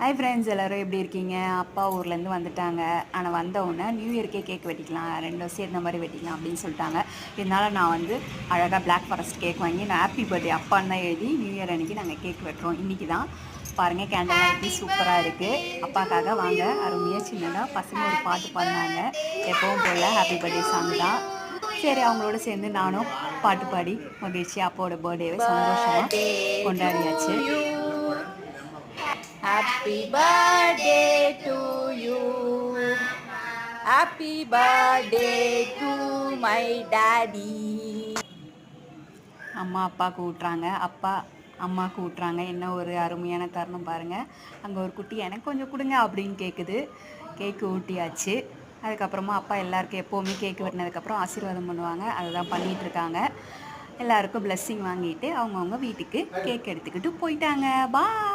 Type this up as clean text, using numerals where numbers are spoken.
Hi friends, எல்லோரும் எப்படி இருக்கீங்க? அப்பா ஊர்லேருந்து வந்துட்டாங்க. ஆனால் வந்தவுடனே நியூ இயர்க்கே கேக் வெட்டிக்கலாம், 2 வருஷம் இந்த மாதிரி வெட்டிக்கலாம் அப்படின்னு சொல்லிட்டாங்க. இதனால் நான் வந்து அழகாக பிளாக் ஃபாரஸ்ட் கேக் வாங்கி நான் ஹாப்பி பர்த்டே அப்பான்னு தான் எழுதி நியூ இயர் அன்றைக்கி நாங்கள் கேக் வெட்டுறோம். இன்றைக்கி தான் பாருங்கள், கேண்டல் எப்படி சூப்பராக இருக்குது. அப்பாக்காக வாங்க அருமையாக சின்னதாக பசங்க ஒரு பாட்டு பாடினாங்க. எப்பவும் போல் ஹாப்பி பர்த்டே சாங் தான். சரி, அவங்களோட சேர்ந்து நானும் பாட்டு பாடி மகிழ்ச்சி அப்பாவோட பர்த்டேவை சந்தோஷமாக கொண்டாடியாச்சு. Happy birthday to you. Happy birthday to my daddy. அம்மா அப்பாவுக்கு ஊட்டுறாங்க, அப்பா அம்மாவுக்கு ஊட்டுறாங்க. என்ன ஒரு அருமையான தருணம் பாருங்கள். அங்கே ஒரு குட்டி எனக்கு கொஞ்சம் கொடுங்க அப்படின்னு கேட்குது. கேக்கு ஊட்டியாச்சு. அதுக்கப்புறமா அப்பா எல்லாருக்கும் எப்போவுமே கேக்கு வெட்டினதுக்கப்புறம் ஆசீர்வாதம் பண்ணுவாங்க. அதுதான் பண்ணிகிட்ருக்காங்க. எல்லாருக்கும் பிளெஸ்ஸிங் வாங்கிட்டு அவங்கவுங்க வீட்டுக்கு கேக் எடுத்துக்கிட்டு போயிட்டாங்க. பாய்.